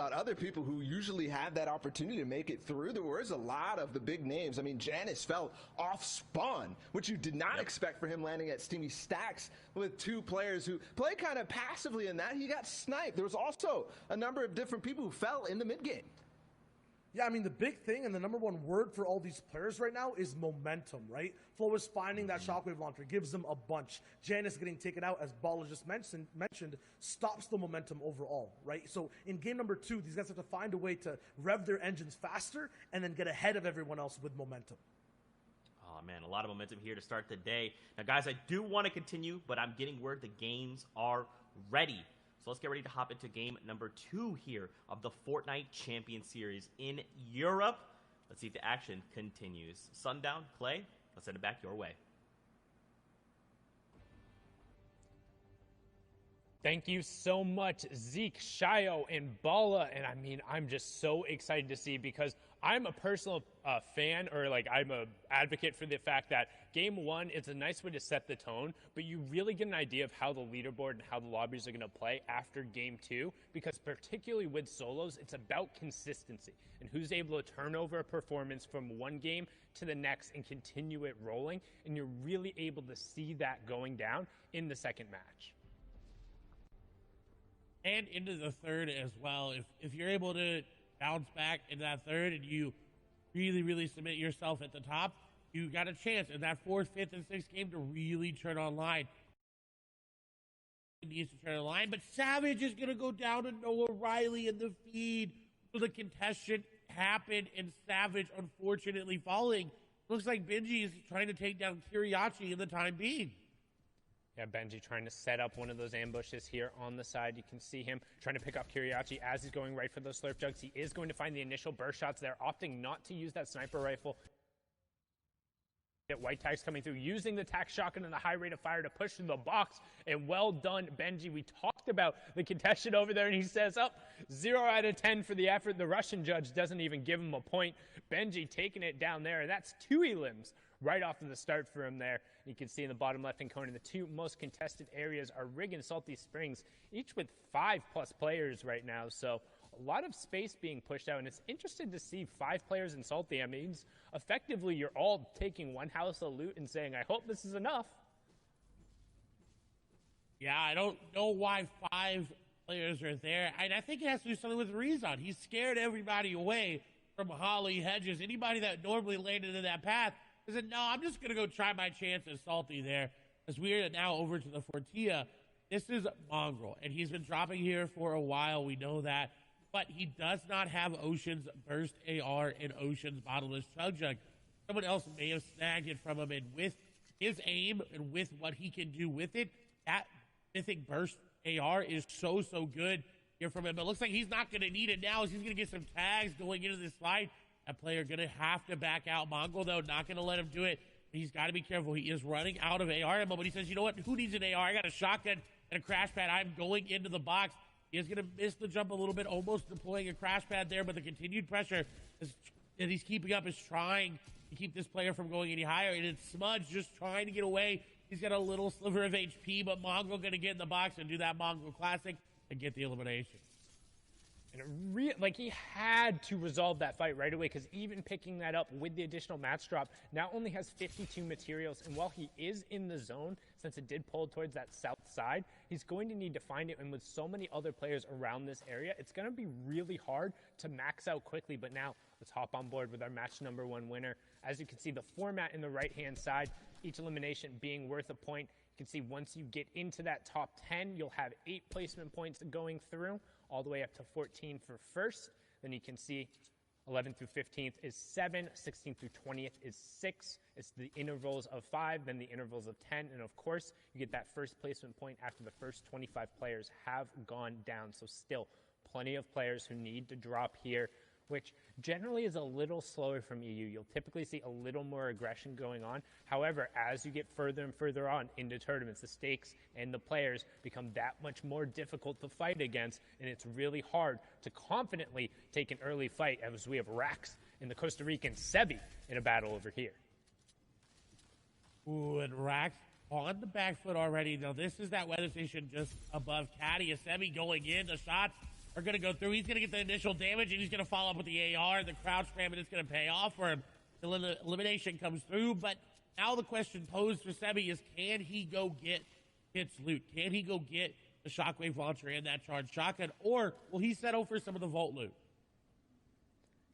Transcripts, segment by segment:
about other people who usually have that opportunity to make it through. There was a lot of the big names. I mean, Janus fell off spawn, which you did not expect for him landing at Steamy Stacks with two players who play kind of passively in that. He got sniped. There was also a number of different people who fell in the mid game. Yeah, I mean, the big thing and the number one word for all these players right now is momentum, right? Flo is finding that shockwave launcher, gives them a bunch. Janus getting taken out, as Bala just mentioned, stops the momentum overall, right? So in game number 2, these guys have to find a way to rev their engines faster and then get ahead of everyone else with momentum. Oh, man, a lot of momentum here to start the day. Now, guys, I do want to continue, but I'm getting word the games are ready. So let's get ready to hop into game number 2 here of the Fortnite Champion Series in Europe. Let's see if the action continues. Sundown, Clay, let's send it back your way. Thank you so much, Zeke, Shio, and Bala. And I mean, I'm just so excited to see, because I'm a personal fan, or like I'm a advocate for the fact that game 1 is a nice way to set the tone, but you really get an idea of how the leaderboard and how the lobbies are going to play after game 2, because particularly with solos, it's about consistency and who's able to turn over a performance from one game to the next and continue it rolling. And you're really able to see that going down in the second match. And into the third as well. If you're able to bounce back in that third and you really submit yourself at the top, you got a chance in that 4th, 5th, and 6th game to really turn online. He needs to turn online, but Savage is going to go down to Noah Riley in the feed. So the contestant happened, and Savage unfortunately falling. Looks like Benji is trying to take down Kiriachi in the time being. Yeah, Benji trying to set up one of those ambushes here on the side. You can see him trying to pick off Kiriachi as he's going right for those slurp jugs. He is going to find the initial burst shots there, opting not to use that sniper rifle. Get white tags coming through, using the tac shotgun and the high rate of fire to push through the box. And well done, Benji. We talked about the contestant over there, and he says, 0 out of 10 for the effort. The Russian judge doesn't even give him a point. Benji taking it down there, and that's 2 elims right off of the start for him there. You can see in the bottom left-hand corner, the 2 most contested areas are Rig and Salty Springs, each with 5+ players right now. So a lot of space being pushed out, and it's interesting to see 5 players in Salty. I mean, effectively, you're all taking one house of loot and saying, I hope this is enough. Yeah, I don't know why 5 players are there. And I think it has to do something with Rezon. He scared everybody away from Holly, Hedges, anybody that normally landed in that path. I said, no, I'm just going to go try my chance at Salty there. As we are now over to the Fortia, this is Mongrel, and he's been dropping here for a while. We know that. But he does not have Ocean's Burst AR and Ocean's Bottomless Chug Jug. Someone else may have snagged it from him, and with his aim and with what he can do with it, that Mythic Burst AR is so good here from him. It looks like he's not going to need it now, as he's going to get some tags going into this slide. That player going to have to back out. Mongrel, though, not going to let him do it. He's got to be careful. He is running out of AR ammo, but he says, you know what? Who needs an AR? I got a shotgun and a crash pad. I'm going into the box. He is going to miss the jump a little bit, almost deploying a crash pad there, but the continued pressure that he's keeping up is trying to keep this player from going any higher, and it's Smudge just trying to get away. He's got a little sliver of HP, but Mongrel going to get in the box and do that Mongrel classic and get the elimination. And he had to resolve that fight right away, because even picking that up with the additional match drop now only has 52 materials. And while he is in the zone, since it did pull towards that south side, he's going to need to find it. And with so many other players around this area, it's going to be really hard to max out quickly. But now let's hop on board with our match number 1 winner. As you can see, the format in the right-hand side, each elimination being worth a point. You can see once you get into that top 10, you'll have 8 placement points going through, all the way up to 14 for first. Then you can see 11 through 15th is 7, 16 through 20th is 6. It's the intervals of 5, then the intervals of 10. And of course, you get that first placement point after the first 25 players have gone down. So still plenty of players who need to drop here, which generally is a little slower from EU. You'll typically see a little more aggression going on. However, as you get further and further on into tournaments, the stakes and the players become that much more difficult to fight against, and it's really hard to confidently take an early fight, as we have Rax and the Costa Rican Sebi in a battle over here. Ooh, and Rax on the back foot already. Now, this is that weather station just above Caddy. Sebi going in. The shots are going to go through. He's going to get the initial damage, and he's going to follow up with the AR. The crouch spam, and it's going to pay off for him. The elimination comes through, but now the question posed for Sebi is, can he go get Kit's loot? Can he go get the Shockwave launcher and that charged shotgun, or will he settle for some of the vault loot?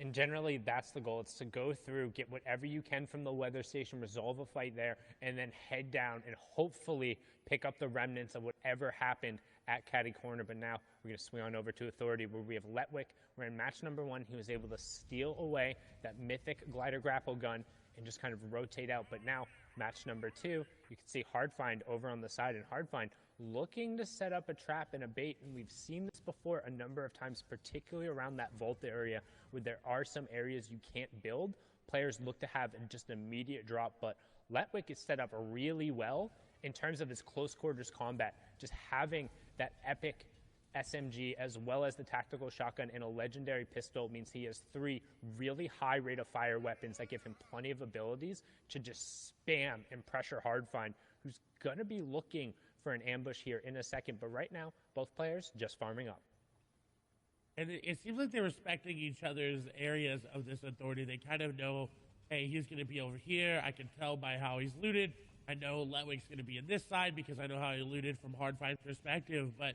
And generally, that's the goal. It's to go through, get whatever you can from the weather station, resolve a fight there, and then head down and hopefully pick up the remnants of whatever happened at Caddy Corner. But now we're going to swing on over to Authority, where we have Letwick. We're in match number 1. He was able to steal away that mythic glider grapple gun and just kind of rotate out. But now, match number 2, you can see Hardfind over on the side, and Hardfind looking to set up a trap and a bait, and we've seen this before a number of times, particularly around that vault area where there are some areas you can't build. Players look to have just an immediate drop, but Letwick is set up really well in terms of his close quarters combat. Just having that epic SMG as well as the tactical shotgun and a legendary pistol means he has 3 really high rate of fire weapons that give him plenty of abilities to just spam and pressure Hardfind, who's going to be looking for an ambush here in a second. But right now, both players just farming up. And it seems like they're respecting each other's areas of this Authority. They kind of know, hey, he's going to be over here. I can tell by how he's looted. I know Letwick's going to be in this side because I know how he looted from Hardfind's perspective. But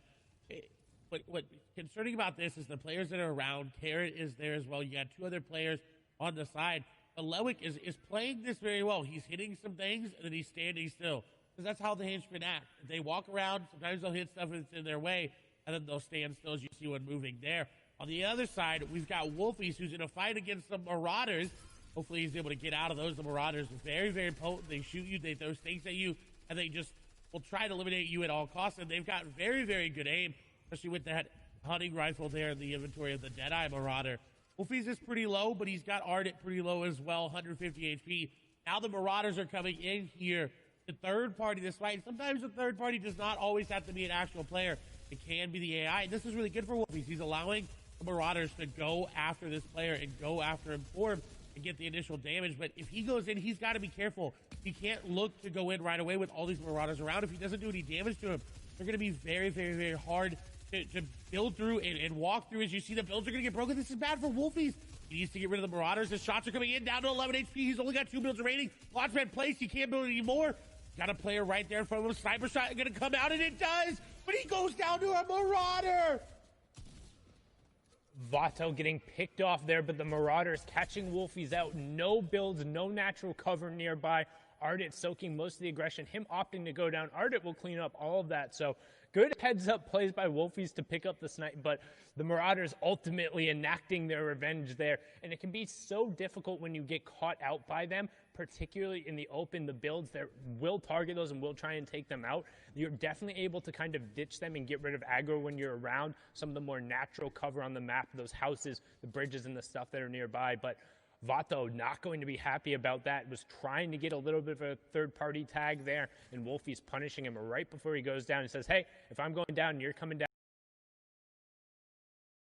what's concerning about this is the players that are around. Carrot is there as well. You got 2 other players on the side. But Letwick is playing this very well. He's hitting some things, and then he's standing still. Because that's how the henchmen act. If they walk around, sometimes they'll hit stuff that's in their way, and then they'll stand still as you see one moving there. On the other side, we've got Wolfies, who's in a fight against some Marauders. Hopefully he's able to get out of those. The Marauders are very, very potent. They shoot you, they throw stakes at you, and they just will try to eliminate you at all costs. And they've got very, very good aim, especially with that hunting rifle there in the inventory of the Deadeye Marauder. Wolfies is pretty low, but he's got Ardent pretty low as well, 150 HP. Now the Marauders are coming in here. The third party this fight. And sometimes the third party does not always have to be an actual player. It can be the AI. And this is really good for Wolfies. He's allowing the Marauders to go after this player and go after him for him and get the initial damage. But if he goes in, he's got to be careful. He can't look to go in right away with all these Marauders around. If he doesn't do any damage to him, they're going to be very, very, very hard to build through and walk through. As you see, the builds are going to get broken. This is bad for Wolfies. He needs to get rid of the Marauders. The shots are coming in, down to 11 HP. He's only got 2 builds remaining. Launchpad placed. He can't build anymore. Got a player right there in front of him. Sniper shot going to come out, and it does. But he goes down to a Marauder. Vato getting picked off there, but the Marauders catching Wolfies out. No builds, no natural cover nearby. Ardent soaking most of the aggression. Him opting to go down. Ardent will clean up all of that. So good heads-up plays by Wolfies to pick up the snipe, but the Marauders ultimately enacting their revenge there. And it can be so difficult when you get caught out by them, particularly in the open. The builds that will target those and will try and take them out. You're definitely able to kind of ditch them and get rid of aggro when you're around some of the more natural cover on the map, those houses, the bridges, and the stuff that are nearby. But Vato not going to be happy about that. Was trying to get a little bit of a third-party tag there, and Wolfie's punishing him right before he goes down. He says, hey, if I'm going down and you're coming down,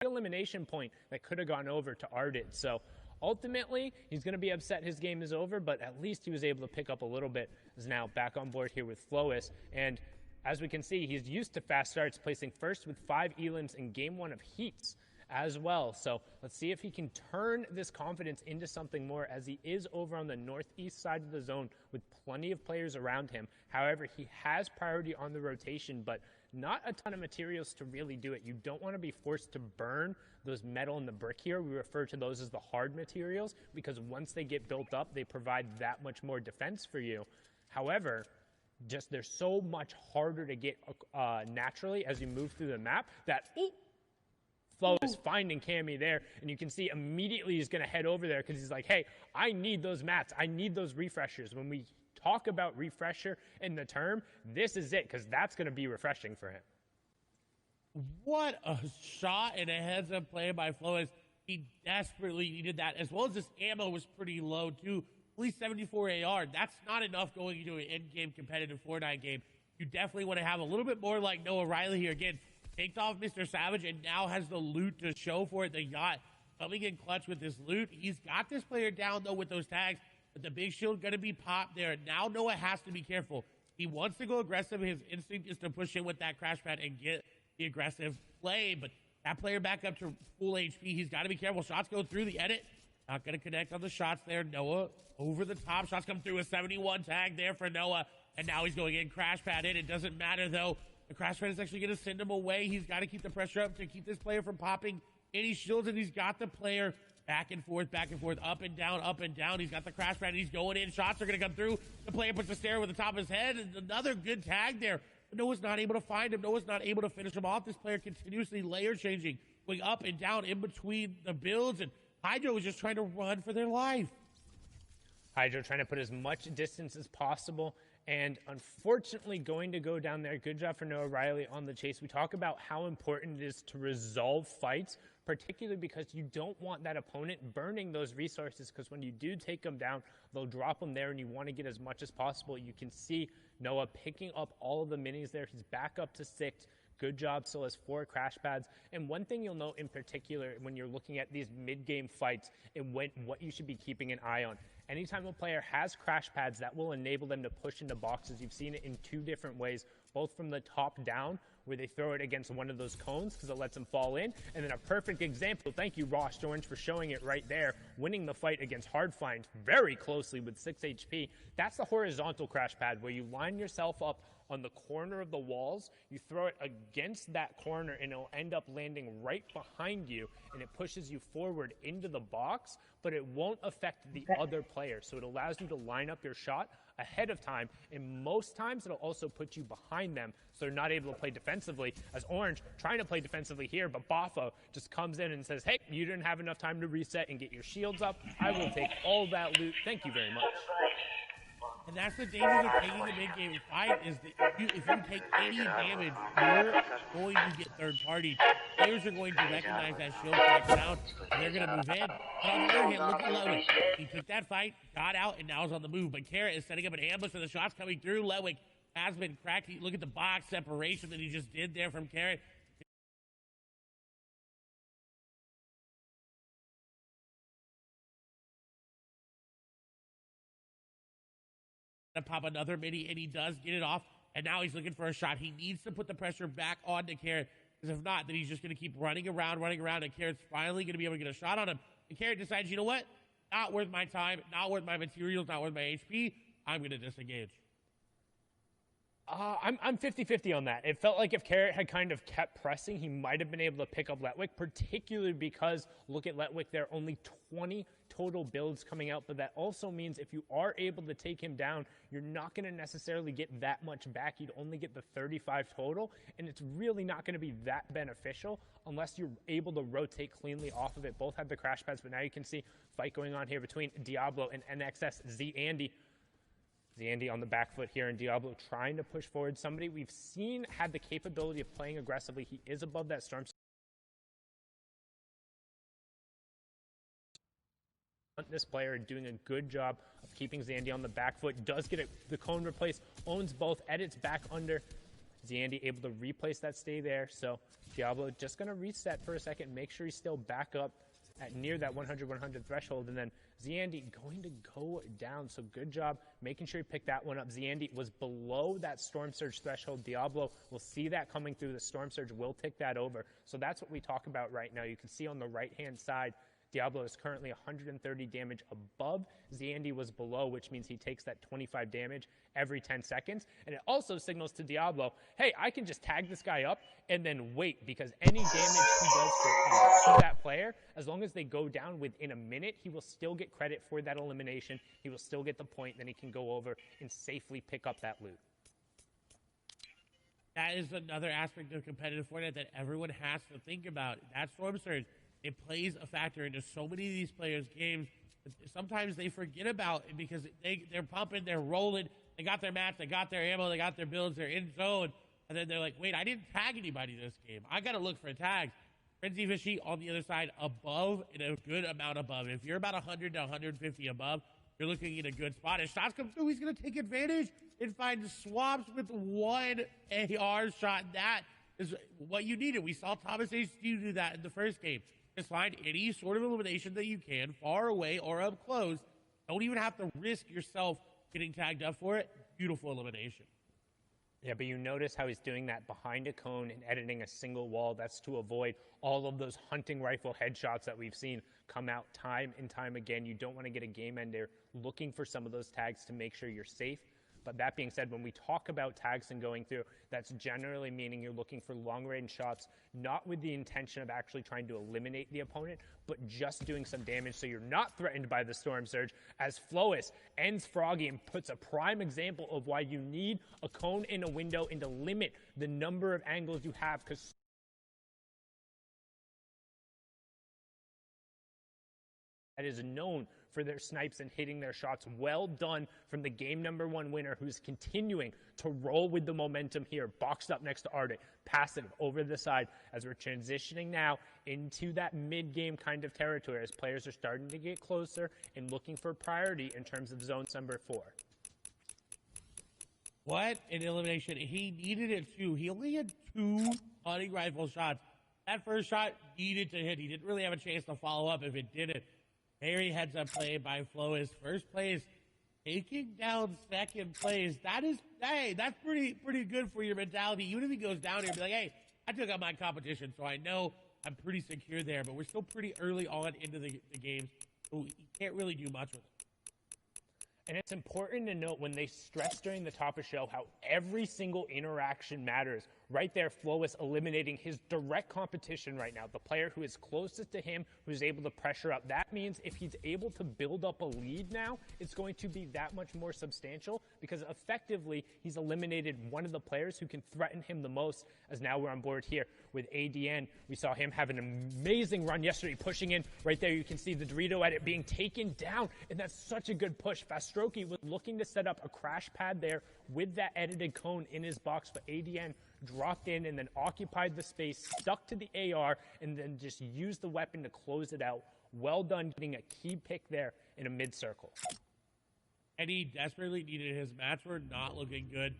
elimination point that could have gone over to Ardent. So ultimately, he's going to be upset his game is over, but at least he was able to pick up a little bit. Is now back on board here with Flois, and as we can see, he's used to fast starts, placing first with 5 elims in game 1 of Heats as well. So let's see if he can turn this confidence into something more, as he is over on the northeast side of the zone with plenty of players around him. However, he has priority on the rotation, but not a ton of materials to really do it. You don't want to be forced to burn those metal and the brick here. We refer to those as the hard materials, because once they get built up, they provide that much more defense for you. However, just they're so much harder to get naturally as you move through the map that Flo is finding Cammy there, and you can see immediately he's going to head over there because he's like, hey, I need those mats. I need those refreshers. When we talk about refresher in the term, this is it, because that's going to be refreshing for him. What a shot and a heads-up play by Flois. He desperately needed that, as well as his ammo was pretty low, too. At least 74 AR. That's not enough going into an in-game competitive Fortnite game. You definitely want to have a little bit more like Noah Riley here. Again, picked off Mr. Savage and now has the loot to show for it. The yacht coming in clutch with this loot. He's got this player down, though, with those tags, but the big shield going to be popped there. Now Noah has to be careful. He wants to go aggressive. His instinct is to push in with that crash pad and get the aggressive play, but that player back up to full HP. He's got to be careful. Shots go through the edit. Not going to connect on the shots there. Noah over the top. Shots come through. A 71 tag there for Noah. And now he's going in. Crash pad in. It doesn't matter, though. The crash pad is actually going to send him away. He's got to keep the pressure up to keep this player from popping any shields. And he's got the player back and forth, up and down, up and down. He's got the crash pad. He's going in. Shots are going to come through. The player puts the stare over the top of his head. And another good tag there. But Noah's not able to find him. Noah's not able to finish him off. This player continuously layer changing, going up and down in between the builds. And Hydro was just trying to run for their life. Hydro trying to put as much distance as possible, and unfortunately going to go down there. Good job for Noah Riley on the chase. We talk about how important it is to resolve fights, particularly because you don't want that opponent burning those resources, because when you do take them down, they'll drop them there, and you want to get as much as possible. You can see Noah picking up all of the minis there. He's back up to 6. Good job, still has 4 crash pads. And one thing you'll note in particular when you're looking at these mid-game fights and what you should be keeping an eye on. Anytime a player has crash pads, that will enable them to push into boxes. You've seen it in 2 different ways, both from the top down, where they throw it against one of those cones because it lets them fall in. And then a perfect example, thank you, Ross Orange, for showing it right there, winning the fight against Hardfind very closely with 6 HP. That's the horizontal crash pad, where you line yourself up on the corner of the walls, you throw it against that corner, and it'll end up landing right behind you, and it pushes you forward into the box, but it won't affect the other player. So it allows you to line up your shot ahead of time, and most times it'll also put you behind them, so they're not able to play defensively, as Orange trying to play defensively here, but Bafo just comes in and says, hey, you didn't have enough time to reset and get your shields up. I will take all that loot. Thank you very much. And that's the danger of taking the mid-game fight, is that if you take any damage, you're going to get third-party. Players are going to recognize that shield crack sound, and they're going to move in. But on the other hand, look at Lewick. He took that fight, got out, and now is on the move. But Carrot is setting up an ambush for the shots coming through. Lewick has been cracked. Look at the box separation that he just did there from Carrot. Pop another mini, and he does get it off, and now he's looking for a shot. He needs to put the pressure back onto Carrot, because if not, then he's just going to keep running around, and Carrot's finally going to be able to get a shot on him. And Carrot decides, you know what? Not worth my time, not worth my materials, not worth my HP. I'm going to disengage. I'm 50-50 on that. It felt like if Carrot had kind of kept pressing, he might have been able to pick up Letwick, particularly because, look at Letwick, there are only 20 total builds coming out, but that also means if you are able to take him down, you're not going to necessarily get that much back. You'd only get the 35 total, and it's really not going to be that beneficial unless you're able to rotate cleanly off of it. Both have the crash pads, but now you can see fight going on here between Diablo and NXS Z-Andy. Z-Andy on the back foot here, and Diablo trying to push forward. Somebody we've seen had the capability of playing aggressively. He is above that storm. This player doing a good job of keeping Z-Andy on the back foot. Does get the cone replaced. Owns both. Edits back under. Z-Andy able to replace that stay there. So Diablo just going to reset for a second. Make sure he's still back up at near that 100-100 threshold, and then Z-Andy going to go down. So good job making sure he picked that one up. Z-Andy was below that Storm Surge threshold. Diablo will see that coming through. The Storm Surge will tick that over. So that's what we talk about right now. You can see on the right-hand side, Diablo is currently 130 damage above. Z-Andy was below, which means he takes that 25 damage every 10 seconds. And it also signals to Diablo, hey, I can just tag this guy up and then wait, because any damage he does to that player, as long as they go down within a minute, he will still get credit for that elimination. He will still get the point. Then he can go over and safely pick up that loot. That is another aspect of competitive Fortnite that everyone has to think about. That Storm Surge, it plays a factor into so many of these players' games. Sometimes they forget about it because they're pumping, they're rolling, they got their mats, they got their ammo, they got their builds, they're in zone, and then they're like, wait, I didn't tag anybody this game. I got to look for tags. Frenzy Fishy on the other side, above, and a good amount above. If you're about 100 to 150 above, you're looking at a good spot. As shots come through, he's going to take advantage and find swaps with one AR shot. That is what you needed. We saw Thomas HQ do that in the first game. Just find any sort of elimination that you can, far away or up close. Don't even have to risk yourself getting tagged up for it. Beautiful elimination. Yeah, but you notice how he's doing that behind a cone and editing a single wall. That's to avoid all of those hunting rifle headshots that we've seen come out time and time again. You don't want to get a game ender looking for some of those tags to make sure you're safe. But that being said, when we talk about tags and going through, that's generally meaning you're looking for long-range shots, not with the intention of actually trying to eliminate the opponent, but just doing some damage so you're not threatened by the Storm Surge, as Flois ends Froggy and puts a prime example of why you need a cone in a window and to limit the number of angles you have, because that is known for their snipes and hitting their shots. Well done from the game #1 winner, who's continuing to roll with the momentum here. Boxed up next to Ardit, passive over the side, as we're transitioning now into that mid-game kind of territory as players are starting to get closer and looking for priority in terms of zones #4. What an elimination. He needed it too. He only had 2 hunting rifle shots. That first shot needed to hit. He didn't really have a chance to follow up if it didn't. Very heads-up play by Flois. First place, taking down second place. That's pretty good for your mentality. Even if he goes down here, be like, hey, I took out my competition, so I know I'm pretty secure there. But we're still pretty early on into the games, so you can't really do much with it. And it's important to note when they stress during the top of show how every single interaction matters. Right there, Flois eliminating his direct competition right now, the player who is closest to him, who's able to pressure up. That means if he's able to build up a lead now, it's going to be that much more substantial, because effectively he's eliminated one of the players who can threaten him the most, as now we're on board here with ADN. We saw him have an amazing run yesterday, pushing in. Right there, you can see the Dorito edit being taken down, and that's such a good push. Fastroki was looking to set up a crash pad there with that edited cone in his box, but ADN dropped in and then occupied the space, stuck to the AR, and then just used the weapon to close it out. Well done getting a key pick there in a mid-circle. And he desperately needed his match. Were not looking good.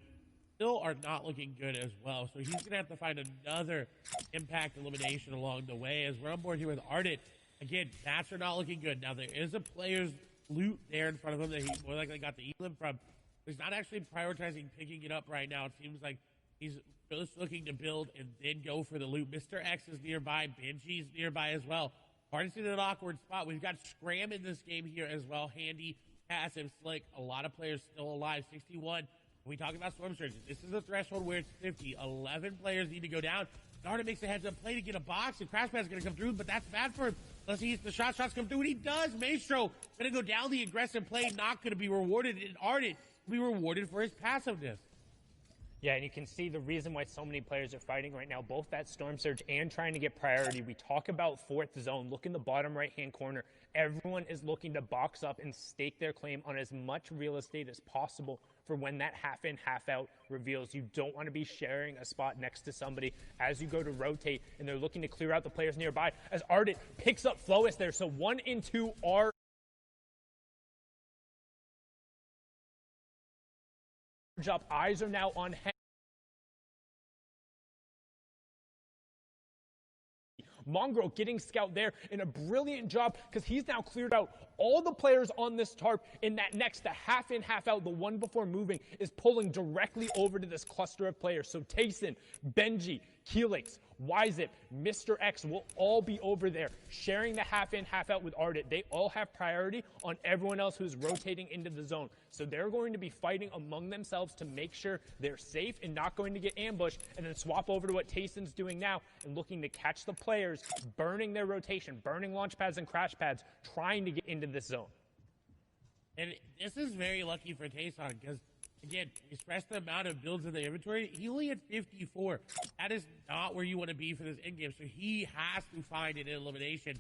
Still are not looking good as well. So he's going to have to find another impact elimination along the way, as we're on board here with Ardit. Again, mats are not looking good. Now, there is a player's loot there in front of him that he more likely got the elim from. He's not actually prioritizing picking it up right now. It seems like he's just looking to build and then go for the loot. Mr. X is nearby. Benji's nearby as well. Hardest in an awkward spot. We've got Scram in this game here as well. Handy, passive, slick. A lot of players still alive. 61. When we talk about Storm Surges, this is a threshold where it's 50. 11 players need to go down. Darda makes a heads-up play to get a box, and Crash Pad's going to come through, but that's bad for him. Unless he hits the shots come through, and he does. Maestro going to go down the aggressive play, not going to be rewarded. And Ardit will be rewarded for his passiveness. Yeah, and you can see the reason why so many players are fighting right now, both that Storm Surge and trying to get priority. We talk about fourth zone. Look in the bottom right-hand corner. Everyone is looking to box up and stake their claim on as much real estate as possible for when that half-in, half-out reveals. You don't want to be sharing a spot next to somebody as you go to rotate, and they're looking to clear out the players nearby as Ardit picks up Flois there. So 1 and 2 are up. Eyes are now on him. Mongrel getting scout there in a brilliant job, because he's now cleared out all the players on this tarp. In that next, the half in, half out, the one before moving, is pulling directly over to this cluster of players. So Tayson, Benji, Keelix, Wyzip, Mr. X will all be over there, sharing the half in, half out with Ardit. They all have priority on everyone else who's rotating into the zone. So they're going to be fighting among themselves to make sure they're safe and not going to get ambushed, and then swap over to what Tayson's doing now and looking to catch the players, burning their rotation, burning launch pads and crash pads, trying to get into this zone. And this is very lucky for Tayson, because again, express the amount of builds in the inventory. He only had 54. That is not where you want to be for this endgame. So he has to find an elimination.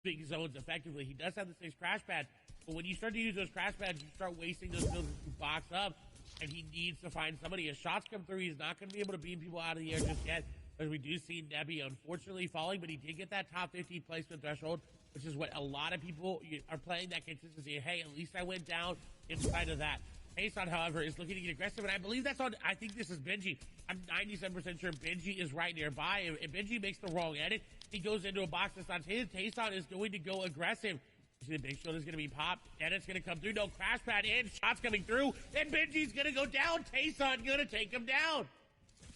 Big zones effectively. He does have the 6 crash pads, but when you start to use those crash pads, you start wasting those builds to box up, and he needs to find somebody. As shots come through, he's not going to be able to beam people out of the air just yet, as we do see Nebby unfortunately falling, but he did get that top 50 placement threshold, which is what a lot of people are playing, that consistency. Hey, at least I went down inside of that. Tayson, however, is looking to get aggressive, and I believe that's on, I think this is Benji. I'm 97% sure Benji is right nearby. If Benji makes the wrong edit, he goes into a box that's not his. Tayson is going to go aggressive. The big shoulder's going to be popped. And it's going to come through. No crash pad in. Shots coming through. And Benji's going to go down. Tayson going to take him down.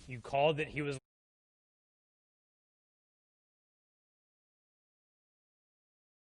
You called that he was